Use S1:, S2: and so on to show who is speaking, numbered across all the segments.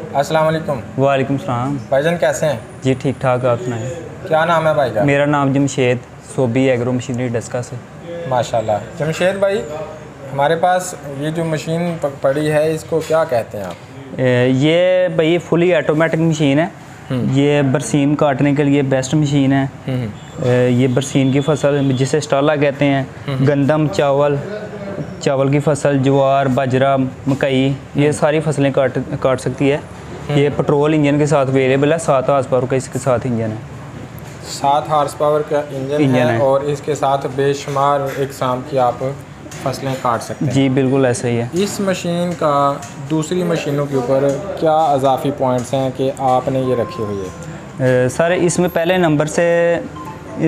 S1: अस्सलाम वालेकुम।
S2: वालेकुम सलाम।
S1: भाईजान कैसे हैं?
S2: जी ठीक ठाक, आप सुनाएं।
S1: क्या नाम है भाई का?
S2: मेरा नाम जमशेद सोबी एग्रो मशीनरी डस्का से।
S1: माशाल्लाह। जमशेद भाई, हमारे पास ये जो मशीन पड़ी है इसको क्या कहते हैं आप?
S2: ये भाई फुली ऑटोमेटिक मशीन है। ये बरसीम काटने के लिए बेस्ट मशीन है। ये बरसीम की फसल जिसे स्टाला कहते हैं, गंदम, चावल की फसल, ज्वार, बाजरा, मकई, ये सारी फसलें काट सकती है। ये पेट्रोल इंजन के साथ अवेलेबल है। 7 हॉर्स पावर का इसके साथ इंजन है।
S1: 7 हॉर्स पावर का इंजन है और इसके साथ बेशुमार इकसाम की आप फसलें काट सकते हैं।
S2: जी बिल्कुल ऐसा ही है।
S1: इस मशीन का दूसरी मशीनों के ऊपर क्या अजाफी पॉइंट्स हैं कि आपने ये रखी हुई है?
S2: सर इसमें पहले नंबर से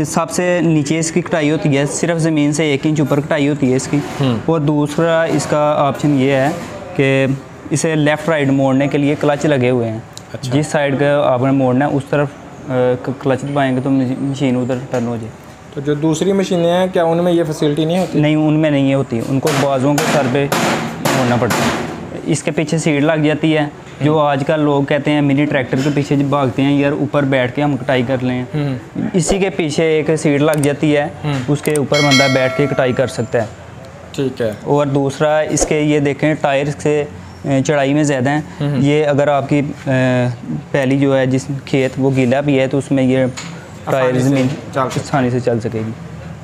S2: सबसे नीचे इसकी कटाई होती है, सिर्फ ज़मीन से 1 इंच ऊपर कटाई होती है इसकी। और दूसरा इसका ऑप्शन ये है कि इसे लेफ़्ट राइट मोड़ने के लिए क्लच लगे हुए हैं।
S1: अच्छा।
S2: जिस साइड का आपने मोड़ना है उस तरफ क्लच दबाएंगे तो मशीन उधर टर्न हो जाए।
S1: तो जो दूसरी मशीनें हैं क्या उनमें ये फैसिलिटी नहीं होती?
S2: नहीं, उनमें नहीं होती, उनको बाजुओं के सर पे मोड़ना पड़ता है। इसके पीछे सीट लग जाती है। जो आजकल लोग कहते हैं मिनी ट्रैक्टर के पीछे जब भागते हैं यार ऊपर बैठ के हम कटाई कर लें, इसी के पीछे एक सीट लग जाती है, उसके ऊपर बंदा बैठ के कटाई कर सकता है।
S1: ठीक है।
S2: और दूसरा इसके ये देखें टायर से चढ़ाई में ज़्यादा हैं। ये अगर आपकी पहली जो है जिस खेत वो गीला भी है तो उसमें ये टायर ज़मीन आसानी से चल सकेगी।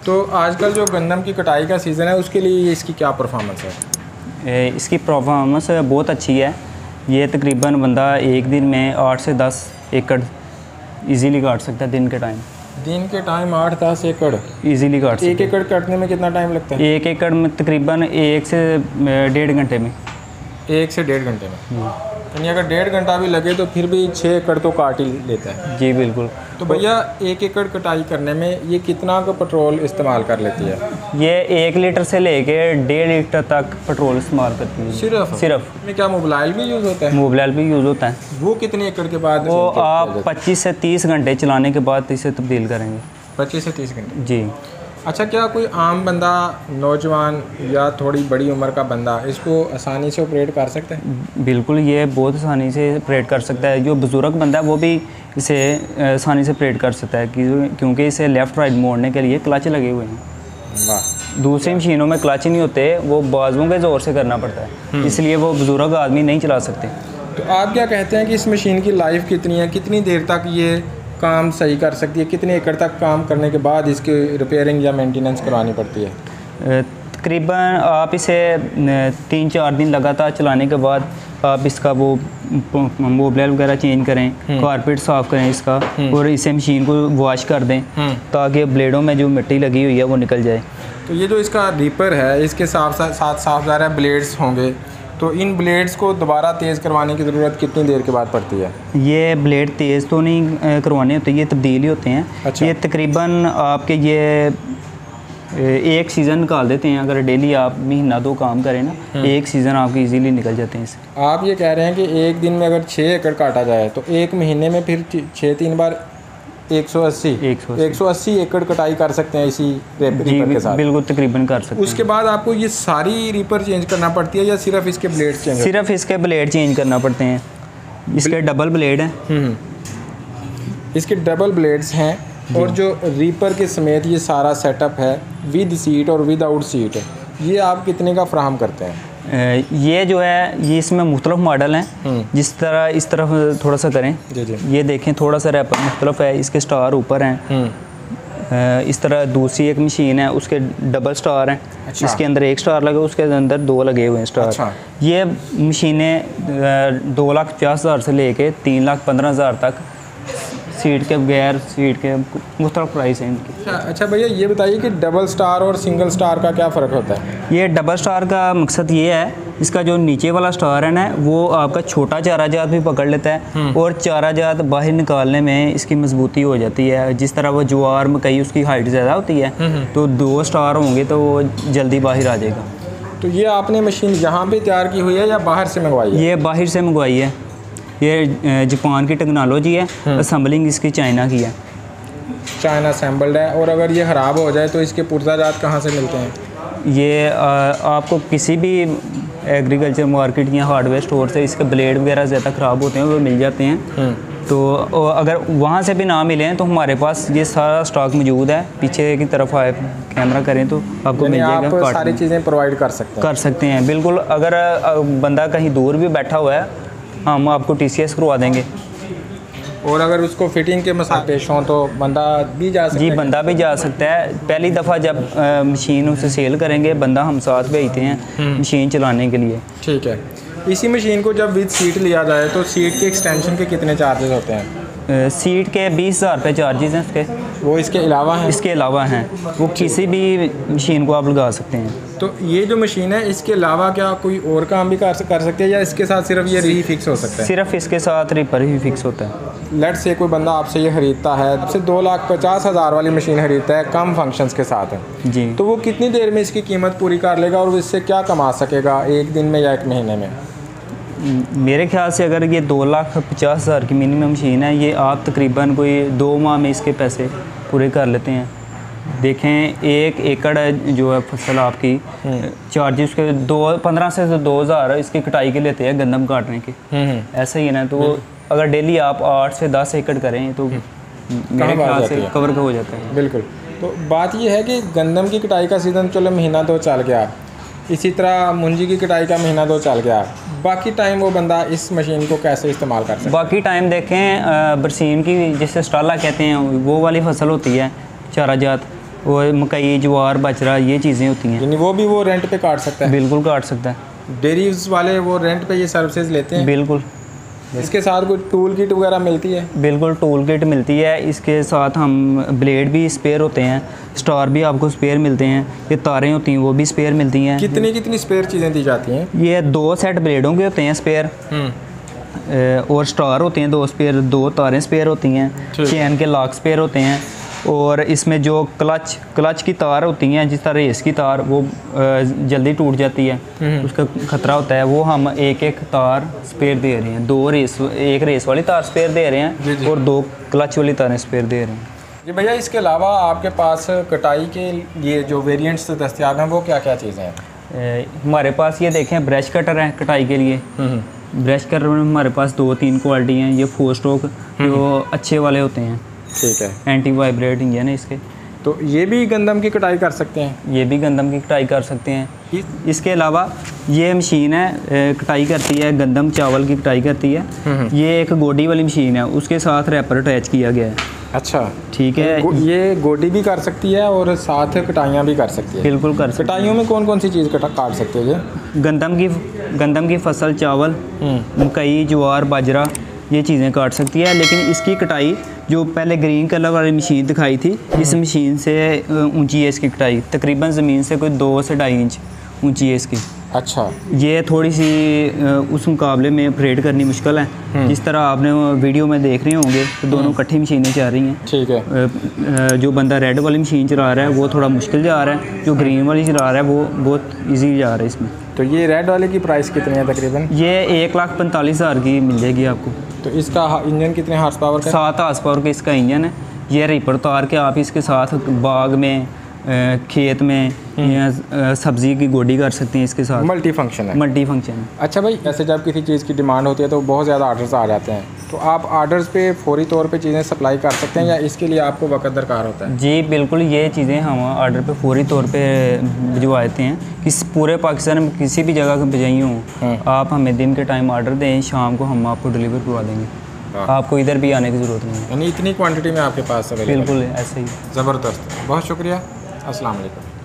S1: तो आजकल जो गंदम की कटाई का सीज़न है उसके लिए इसकी क्या परफॉर्मेंस है?
S2: इसकी परफॉर्मेंस बहुत अच्छी है। ये तकरीबन बंदा एक दिन में 8 से 10 एकड़ इजीली काट सकता है। दिन के टाइम 8-10 एकड़ इजीली काट सकता है। 1 एकड़ काटने में कितना टाइम लगता है? 1 एकड़ में तकरीबन 1 से 1.5 घंटे में।
S1: 1 से 1.5 घंटे में। यानी अगर 1.5 घंटा भी लगे तो फिर भी 6 एकड़ तो काट ही लेता है।
S2: जी बिल्कुल।
S1: तो भैया 1 एकड़ कटाई करने में ये कितना का पेट्रोल इस्तेमाल कर लेती है?
S2: ये 1 लीटर से लेके 1.5 लीटर तक पेट्रोल इस्तेमाल करती है। सिर्फ
S1: में क्या मोबाइल भी यूज़ होता है?
S2: मोबाइल भी यूज़ होता है।
S1: वो कितने एकड़ के बाद?
S2: वो आप 25 से 30 घंटे चलाने के बाद इसे तब्दील करेंगे।
S1: 25 से 30 घंटे?
S2: जी।
S1: अच्छा, क्या कोई आम बंदा, नौजवान या थोड़ी बड़ी उम्र का बंदा इसको आसानी से ऑपरेट कर सकता है?
S2: बिल्कुल, ये बहुत आसानी से ऑपरेट कर सकता है। जो बुज़ुर्ग बंदा है वो भी इसे आसानी से ऑपरेट कर सकता है क्योंकि इसे लेफ़्ट राइट मोड़ने के लिए क्लच लगे हुए हैं।
S1: वाह।
S2: दूसरी मशीनों में क्लच नहीं होते, वो बाजुओं के ज़ोर से करना पड़ता है, इसलिए वो बुज़ुर्ग आदमी नहीं चला सकते।
S1: तो आप क्या कहते हैं कि इस मशीन की लाइफ कितनी है? कितनी देर तक ये काम सही कर सकती है? कितने एकड़ तक काम करने के बाद इसकी रिपेयरिंग या मेंटेनेंस करवानी पड़ती है?
S2: तकरीबन आप इसे 3-4 दिन लगातार चलाने के बाद आप इसका वो मोबिल वगैरह चेंज करें, कारपेट साफ़ करें इसका, और इसे मशीन को वॉश कर दें ताकि ब्लेडों में जो मिट्टी लगी हुई है वो निकल जाए।
S1: तो ये जो इसका रीपर है इसके साथ साफ ज़्यादा ब्लेड्स होंगे, तो इन ब्लेड्स को दोबारा तेज़ करवाने की ज़रूरत कितनी देर के बाद पड़ती है? ये
S2: ब्लेड तेज़ तो नहीं करवाने होते, ये तब्दील ही होते हैं।
S1: अच्छा।
S2: ये तकरीबन आपके ये 1 सीज़न निकाल देते हैं। अगर डेली आप महीना 2 काम करें ना, 1 सीज़न आपके इजीली निकल जाते हैं इससे।
S1: आप ये कह रहे हैं कि एक दिन में अगर 6 एकड़ काटा जाए तो 1 महीने में फिर 6-3 बार 180 एकड़ कटाई कर सकते हैं इसी रीपर के साथ?
S2: बिल्कुल, तकरीबन कर सकते हैं।
S1: उसके बाद आपको ये सारी रीपर चेंज करना पड़ती है या सिर्फ इसके ब्लेड चेंज?
S2: सिर्फ इसके ब्लेड चेंज करना पड़ते हैं। इसके डबल ब्लेड हैं।
S1: इसके डबल ब्लेड्स हैं। और जो रीपर के समेत ये सारा सेटअप है विद सीट और विदाउट सीट, ये आप कितने का फ्राहम करते हैं?
S2: ये जो है ये इसमें मुख्तलिफ मॉडल हैं। जिस तरह इस तरफ थोड़ा सा करें, ये देखें थोड़ा सा रैपर मुख्तलिफ है, इसके स्टार ऊपर हैं। इस तरह दूसरी एक मशीन है उसके डबल स्टार हैं।
S1: अच्छा।
S2: इसके अंदर 1 स्टार लगे, उसके अंदर 2 लगे हुए हैं स्टार।
S1: अच्छा।
S2: ये मशीनें 2,50,000 से लेके 3,15,000 तक, सीट के बगैर सीट के मुख्तलिफ प्राइस हैं इनकी।
S1: अच्छा भैया, ये बताइए कि डबल स्टार और सिंगल स्टार का क्या फ़र्क होता है?
S2: ये डबल स्टार का मकसद ये है, इसका जो नीचे वाला स्टार है ना वो आपका छोटा चारा जात भी पकड़ लेता है और चारा जात बाहर निकालने में इसकी मजबूती हो जाती है। जिस तरह वो ज्वार मकई उसकी हाइट ज़्यादा होती है तो 2 स्टार होंगे तो वो जल्दी बाहर आ जाएगा।
S1: तो ये आपने मशीन यहाँ पे तैयार की हुई है या बाहर से मंगवाई है?
S2: ये बाहर से मंगवाई है। ये जापान की टेक्नोलॉजी है। असम्बलिंग इसकी चाइना की है।
S1: चाइना असेंबल्ड है। और अगर ये ख़राब हो जाए तो इसके पुर्जा जात कहाँ से मिलते हैं?
S2: ये आपको किसी भी एग्रीकल्चर मार्केट या हार्डवेयर स्टोर से इसके ब्लेड वगैरह ज़्यादा ख़राब होते हैं, वो मिल जाते हैं। तो अगर वहाँ से भी ना मिले तो हमारे पास ये सारा स्टॉक मौजूद है। पीछे की तरफ आए कैमरा करें तो आपको मिल जाएगा।
S1: आप सारी चीज़ें प्रोवाइड कर सकते हैं
S2: बिल्कुल। अगर बंदा कहीं दूर भी बैठा हुआ है, हम आपको TCS करवा देंगे।
S1: और अगर उसको फिटिंग के मसाले पेश हों तो बंदा भी जा सकता है?
S2: जी, बंदा भी जा सकता है। पहली दफ़ा जब मशीन उसे सेल करेंगे, बंदा हम साथ भेजते हैं मशीन चलाने के लिए।
S1: ठीक है। इसी मशीन को जब विद सीट लिया जाए तो सीट के एक्सटेंशन के कितने चार्जेस होते हैं?
S2: सीट के 20,000 रुपये चार्जेस हैं उसके।
S1: वो इसके अलावा हैं?
S2: इसके अलावा हैं। वो किसी भी मशीन को आप लगा सकते हैं।
S1: तो ये जो मशीन है, इसके अलावा क्या कोई और काम भी कर सकते हैं या इसके साथ सिर्फ ये री फिक्स हो सकता है?
S2: सिर्फ इसके साथ रिपर ही फिक्स होता है।
S1: लेट से कोई बंदा आपसे ये ख़रीदता है, आपसे 2,50,000 वाली मशीन ख़रीदता है कम फंक्शंस के साथ है
S2: जी,
S1: तो वो कितनी देर में इसकी कीमत पूरी कर लेगा और इससे क्या कमा सकेगा, एक दिन में या एक महीने में?
S2: मेरे ख्याल से अगर ये 2,50,000 की मिनिमम मशीन है, ये आप तकरीबन कोई 2 माह में इसके पैसे पूरे कर लेते हैं। देखें 1 एकड़ जो है फसल आपकी, चार्जेस के 15 से 2,000 इसकी कटाई के लेते हैं गंदम काटने के। ऐसा ही है ना। तो अगर डेली आप 8 से 10 एकड़ करें तो मेरे ख्याल से कवर हो जाता है।
S1: बिल्कुल। तो बात ये है कि गंदम की कटाई का सीज़न चलो महीना 2 चल गया, इसी तरह मुंजी की कटाई का महीना 2 चल गया, बाकी टाइम वो बंदा इस मशीन को कैसे इस्तेमाल कर सकता है?
S2: बाकी टाइम देखें बरसीम की जिसे स्टाला कहते हैं, वो वाली फसल होती है चारा जात, वो मकई, ज्वार, बाजरा, ये चीज़ें होती हैं।
S1: यानी वो रेंट पे काट सकता है?
S2: बिल्कुल काट सकता है।
S1: डेयरीज वाले वो रेंट पे ये सर्विसेज लेते हैं?
S2: बिल्कुल।
S1: इसके साथ कोई टूल किट वगैरह मिलती है?
S2: बिल्कुल, टूल किट मिलती है। इसके साथ हम ब्लेड भी स्पेयर होते हैं, स्टार भी आपको स्पेयर मिलते हैं, ये तारें होती हैं वो भी स्पेयर मिलती हैं।
S1: कितनी स्पेयर चीज़ें दी जाती हैं?
S2: ये 2 सेट ब्लेडों के होते हैं स्पेयर, और स्टार होते हैं 2 स्पेयर, 2 तारें स्पेयर होती हैं, चैन के लॉक स्पेयर होते हैं। और इसमें जो क्लच की तार होती हैं, जिस तरह रेस की तार, वो जल्दी टूट जाती है, उसका ख़तरा होता है, वो हम एक तार स्पेयर दे रहे हैं। एक रेस वाली तार स्पेयर दे रहे हैं और 2 क्लच वाली तारें स्पेयर दे रहे हैं।
S1: जी भैया, इसके अलावा आपके पास कटाई के लिए जो वेरिएंट्स दस्तयाब हैं वो क्या क्या चीज़ें हैं?
S2: हमारे पास ये देखें ब्रश कटर है कटाई के लिए। ब्रश कटर में हमारे पास 2-3 क्वालिटी हैं। ये 4 स्ट्रोक जो अच्छे वाले होते हैं।
S1: ठीक है।
S2: एंटी वाइब्रेट इंजन है इसके।
S1: तो ये भी गंदम की कटाई कर सकते हैं?
S2: ये भी गंदम की कटाई कर सकते हैं। इसके अलावा ये मशीन है कटाई करती है गंदम चावल की कटाई करती है। ये एक गोडी वाली मशीन है, उसके साथ रैपर अटैच किया गया है।
S1: अच्छा,
S2: ठीक है।
S1: ये गोडी भी कर सकती है और साथ कटाइयाँ भी कर सकती है?
S2: बिल्कुल कर सकती है।
S1: कटाइयों में कौन कौन सी चीज़ काट सकते हैं ये?
S2: गंदम की फसल, चावल, मकई, ज्वार, बाजरा, ये चीज़ें काट सकती है। लेकिन इसकी कटाई जो पहले ग्रीन कलर वाली मशीन दिखाई थी, इस मशीन से ऊंची है इसकी कटाई, तकरीबन ज़मीन से कोई 2 से 2.5 इंच ऊंची है इसकी।
S1: अच्छा। ये
S2: थोड़ी सी उस मुकाबले में ऑपरेट करनी मुश्किल है। जिस तरह आपने वीडियो में देख रहे होंगे तो दोनों इकट्ठी मशीनें चल रही हैं।
S1: ठीक है।
S2: जो बंदा रेड वाली मशीन चला रहा है वो थोड़ा मुश्किल जा रहा है, जो ग्रीन वाली चला रहा है वो बहुत ईजी जा रहा है इसमें।
S1: तो ये रेड वाले की प्राइस कितनी है तकरीबन?
S2: ये 1,45,000 की मिल जाएगी आपको।
S1: तो इसका इंजन कितने हार्स पावर का?
S2: 7 हार्स पावर का इसका इंजन है। ये रिपर तार के आप इसके साथ बाग में, खेत में या सब्ज़ी की गोडी कर सकते हैं इसके साथ।
S1: मल्टी फंक्शन है?
S2: मल्टी फंक्शन है।
S1: अच्छा भाई, ऐसे जब किसी चीज़ की डिमांड होती है तो बहुत ज़्यादा आर्डर्स आ जाते हैं, तो आप आर्डर्स पे फौरी तौर पे चीज़ें सप्लाई कर सकते हैं या इसके लिए आपको वक्त दरकार होता है?
S2: जी बिल्कुल, ये चीज़ें हम आर्डर पे फौरी तौर पे भिजवा देते हैं। किस पूरे पाकिस्तान में किसी भी जगह पर भिजाई हूँ, आप हमें दिन के टाइम आर्डर दें, शाम को हम आपको डिलीवर करवा देंगे। आपको इधर भी आने की ज़रूरत नहीं है।
S1: यानी इतनी क्वांटिटी में आपके पास अवेलेबल?
S2: बिल्कुल ऐसे ही।
S1: ज़बरदस्त, बहुत शुक्रिया। अस्सलाम वालेकुम।